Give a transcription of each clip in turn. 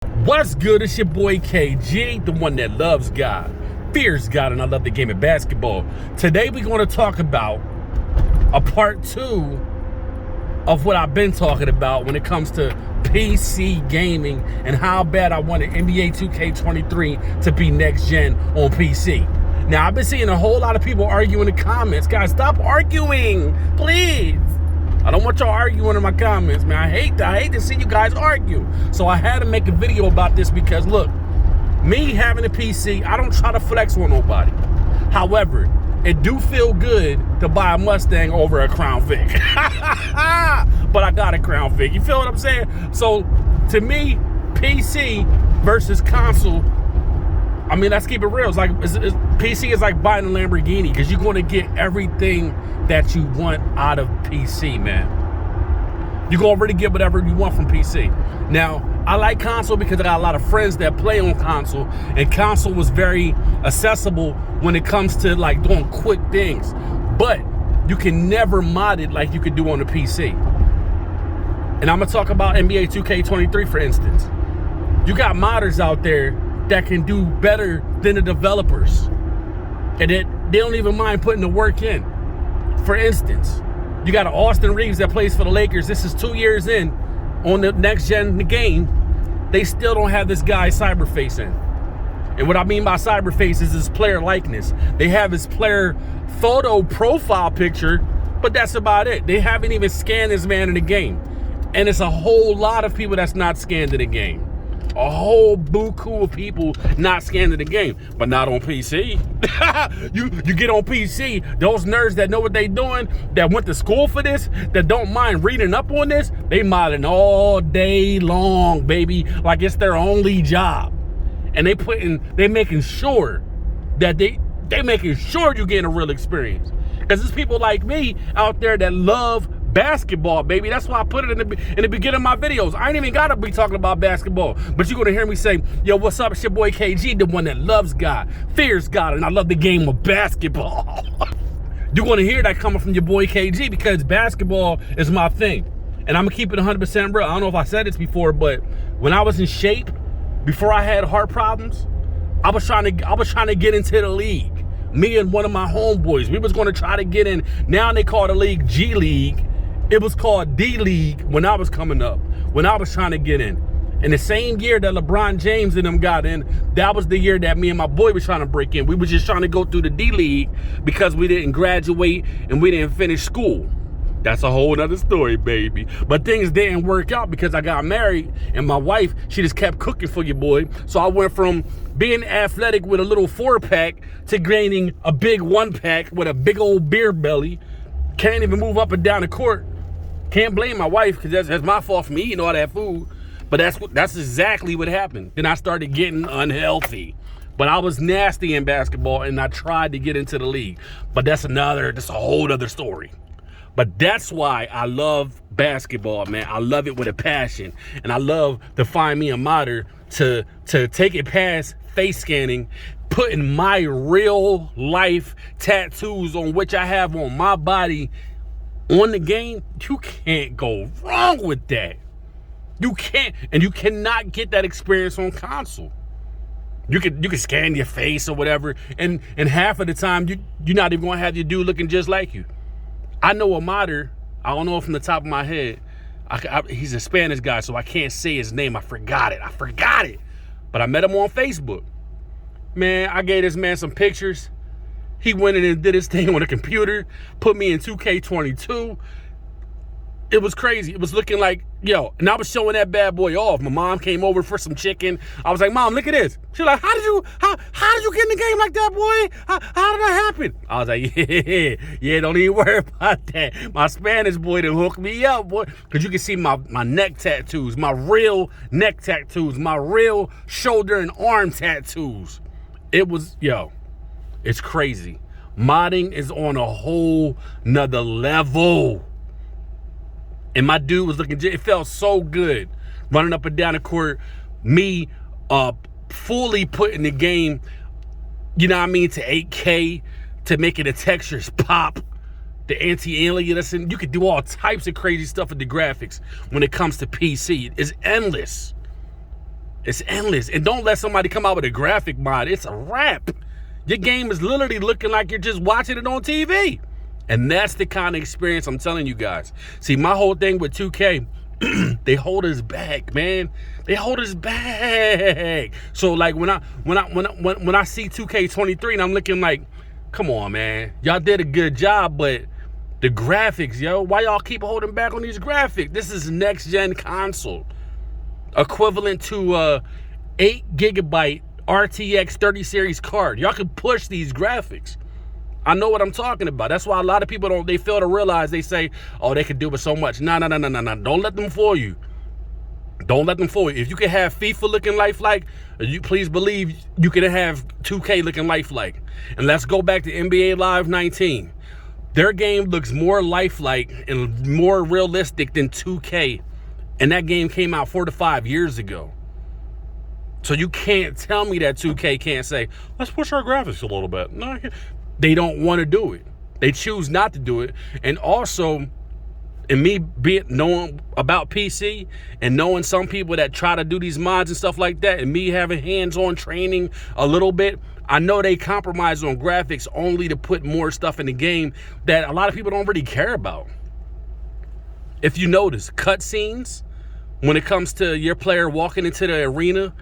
What's good? It's your boy KG, the one that loves God, fears God, and I love the game of basketball. Today we're going to talk about a part 2 of what I've been talking about when it comes to PC gaming and how bad I wanted NBA 2K23 to be next gen on PC. Now, I've been seeing a whole lot of people argue in the comments. Guys, stop arguing, please. I don't want y'all arguing in my comments, man. I hate to see you guys argue. So I had to make a video about this because, look, me having a PC, I don't try to flex on nobody. However, it do feel good to buy a Mustang over a Crown Vic. But I got a Crown Vic. You feel what I'm saying? So, to me, PC versus console, I mean, let's keep it real. It's like PC is like buying a Lamborghini because you're going to get everything that you want out of PC, man. You're going to really get whatever you want from PC. Now, I like console because I got a lot of friends that play on console, and console was very accessible when it comes to like doing quick things. But you can never mod it like you could do on the PC. And I'm going to talk about NBA 2K23, for instance. You got modders out there that can do better than the developers, and they don't even mind putting the work in. For instance, you got Austin Reeves that plays for the Lakers. This is 2 years in on the next gen game. They still don't have this guy Cyberface in. And what I mean by Cyberface is his player likeness. They have his player photo profile picture, but that's about it. They haven't even scanned this man in the game. And it's a whole lot of people that's not scanned in the game. A whole buku of people not scanning the game, but not on PC. You get on PC, those nerds that know what they doing, that went to school for this, that don't mind reading up on this, they modding all day long, baby, like it's their only job. And they making sure that they making sure you're getting a real experience. Because there's people like me out there that love basketball, baby. That's why I put it in the beginning of my videos. I ain't even gotta be talking about basketball, but you're gonna hear me say, yo, what's up? It's your boy KG, the one that loves God, fears God, and I love the game of basketball. You're gonna hear that coming from your boy KG because basketball is my thing. And I'm gonna keep it 100% real. I don't know if I said this before, but when I was in shape, before I had heart problems, I was trying to get into the league. Me and one of my homeboys, we was gonna try to get in. Now they call the league G League. It was called D-League when I was coming up, when I was trying to get in. And the same year that LeBron James and them got in, that was the year that me and my boy was trying to break in. We were just trying to go through the D-League because we didn't graduate and we didn't finish school. That's a whole nother story, baby. But things didn't work out because I got married and my wife, she just kept cooking for your boy. So I went from being athletic with a little 4-pack to gaining a big 1-pack with a big old beer belly. Can't even move up and down the court. Can't blame my wife because that's my fault for me eating all that food. But that's exactly what happened. Then I started getting unhealthy. But I was nasty in basketball and I tried to get into the league. But that's a whole other story. But that's why I love basketball, man. I love it with a passion. And I love to find me a modder to take it past face scanning, putting my real life tattoos on which I have on my body on the game. You can't go wrong with that. You can't, and you cannot get that experience on console. You can scan your face or whatever, and half of the time you're not even gonna have your dude looking just like you. I know a modder, I don't know from the top of my head. He's a Spanish guy, so I can't say his name. I forgot it. But I met him on Facebook. Man, I gave this man some pictures. He went in and did his thing on the computer, put me in 2K22. It was crazy. It was looking like, yo, and I was showing that bad boy off. My mom came over for some chicken. I was like, Mom, look at this. She was like, how did you get in the game like that, boy? How did that happen? I was like, yeah, don't even worry about that. My Spanish boy done hooked me up, boy. Because you can see my neck tattoos, my real neck tattoos, my real shoulder and arm tattoos. It was, yo, it's crazy. Modding is on a whole nother level. And my dude was looking, it felt so good running up and down the court, me fully putting the game, you know what I mean, to 8K, to making the textures pop, the anti-aliasing. You could do all types of crazy stuff with the graphics when it comes to PC. It's endless. It's endless. And don't let somebody come out with a graphic mod. It's a wrap. Your game is literally looking like you're just watching it on TV. And that's the kind of experience I'm telling you guys. See, my whole thing with 2K, they hold us back, man. They hold us back. So like when I see 2K23 and I'm looking like, come on, man, y'all did a good job, but the graphics, yo, why y'all keep holding back on these graphics? This is next gen console, equivalent to 8GB RTX 30 series card. Y'all can push these graphics. I know what I'm talking about. That's why a lot of people they fail to realize. They say, oh, they can do it so much. No. Don't let them fool you. Don't let them fool you. If you can have FIFA looking lifelike, you please believe you can have 2K looking lifelike. And let's go back to NBA Live 19. Their game looks more lifelike and more realistic than 2K. And that game came out 4 to 5 years ago. So you can't tell me that 2K can't say, let's push our graphics a little bit. No, they don't want to do it. They choose not to do it. And also, and me knowing about PC and knowing some people that try to do these mods and stuff like that, and me having hands-on training a little bit, I know they compromise on graphics only to put more stuff in the game that a lot of people don't really care about. If you notice, cutscenes, when it comes to your player walking into the arena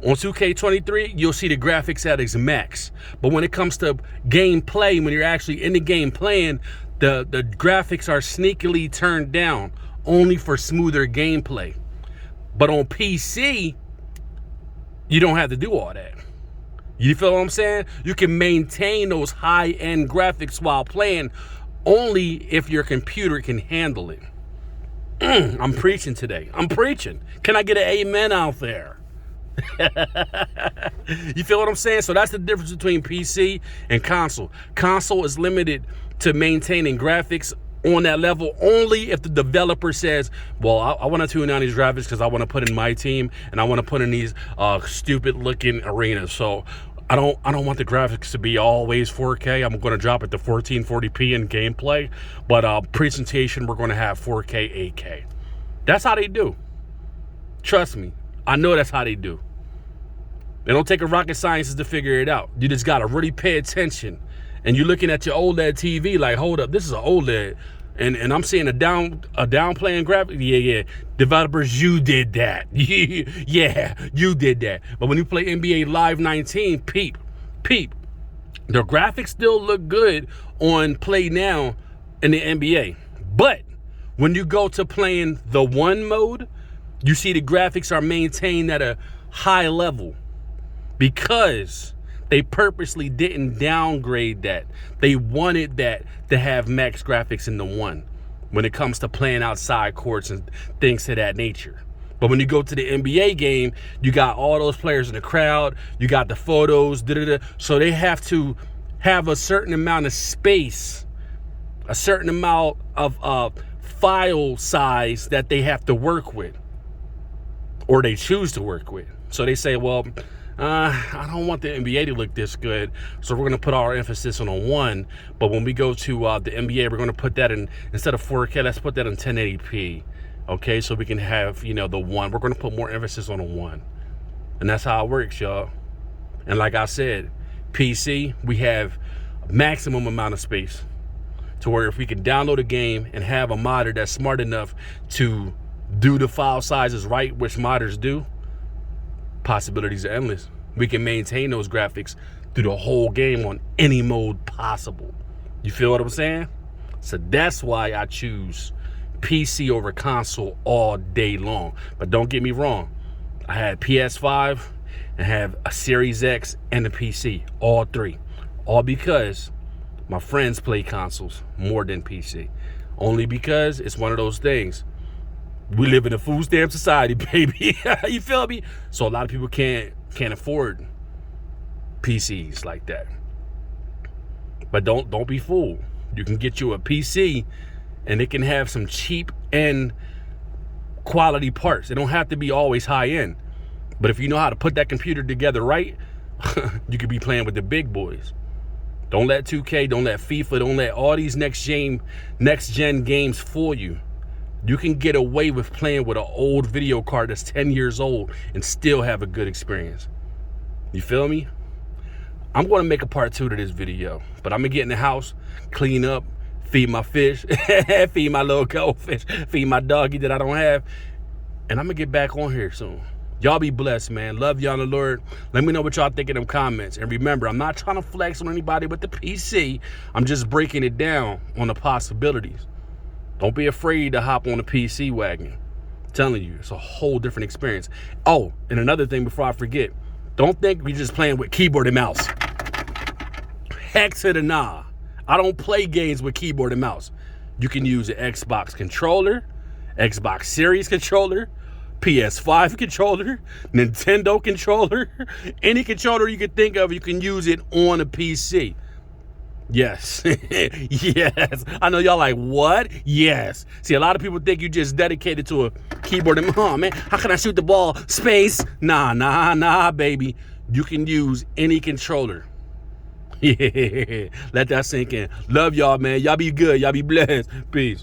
on 2K23, you'll see the graphics at its max. But when it comes to gameplay, when you're actually in the game playing, the graphics are sneakily turned down only for smoother gameplay. But on PC, you don't have to do all that. You feel what I'm saying? You can maintain those high-end graphics while playing only if your computer can handle it. I'm preaching today. I'm preaching. Can I get an amen out there? You feel what I'm saying? So that's the difference between PC and console. Console is limited to maintaining graphics on that level only if the developer says, well, I want to tune down these graphics because I want to put in my team and I want to put in these stupid looking arenas. So I don't want the graphics to be always 4K. I'm going to drop it to 1440p in gameplay, but presentation we're going to have 4K, 8K. That's how they do. Trust me, I know that's how they do. They don't take a rocket scientist to figure it out. You just got to really pay attention. And you're looking at your OLED TV like, hold up, this is an OLED. And I'm seeing a downplaying graphic. Yeah. Developers, you did that. Yeah, you did that. But when you play NBA Live 19, peep. The graphics still look good on Play Now in the NBA. But when you go to playing the one mode, you see the graphics are maintained at a high level because they purposely didn't downgrade that. They wanted that to have max graphics in the one when it comes to playing outside courts and things of that nature. But when you go to the NBA game, you got all those players in the crowd, you got the photos, so they have to have a certain amount of space, a certain amount of file size that they have to work with, or they choose to work with. So they say, well, I don't want the NBA to look this good, so we're going to put our emphasis on a one. But when we go to the NBA, we're going to put that in, instead of 4K, let's put that in 1080p. Okay, so we can have, the one. We're going to put more emphasis on a one. And that's how it works, y'all. And like I said, PC, we have a maximum amount of space to where if we can download a game and have a modder that's smart enough to do the file sizes right, which modders do, possibilities are endless. We can maintain those graphics through the whole game on any mode possible. You feel what I'm saying? So that's why I choose PC over console all day long. But don't get me wrong, I had PS5 and have a Series X and a PC, all three. All because my friends play consoles more than PC. Only because it's one of those things. We live in a food stamp society, baby. You feel me? So a lot of people can't afford PCs like that. But don't be fooled. You can get you a PC and it can have some cheap end quality parts. It don't have to be always high end. But if you know how to put that computer together right, you could be playing with the big boys. Don't let 2K, don't let FIFA, don't let all these next gen games fool you. You can get away with playing with an old video card that's 10 years old and still have a good experience. You feel me? I'm going to make a part 2 to this video, but I'm going to get in the house, clean up, feed my fish, feed my little goldfish, feed my doggy that I don't have, and I'm going to get back on here soon. Y'all be blessed, man. Love y'all in the Lord. Let me know what y'all think in them comments. And remember, I'm not trying to flex on anybody with the PC. I'm just breaking it down on the possibilities. Don't be afraid to hop on the PC wagon. I'm telling you, it's a whole different experience. Oh, and another thing before I forget, don't think we just playing with keyboard and mouse. Heck to the nah. I don't play games with keyboard and mouse. You can use an Xbox controller, Xbox Series controller, PS5 controller, Nintendo controller, any controller you can think of, you can use it on a PC. Yes. Yes. I know y'all like, what? Yes. See, a lot of people think you just dedicated to a keyboard and, oh man, how can I shoot the ball? Space? Nah, baby. You can use any controller. Yeah. Let that sink in. Love y'all, man. Y'all be good. Y'all be blessed. Peace.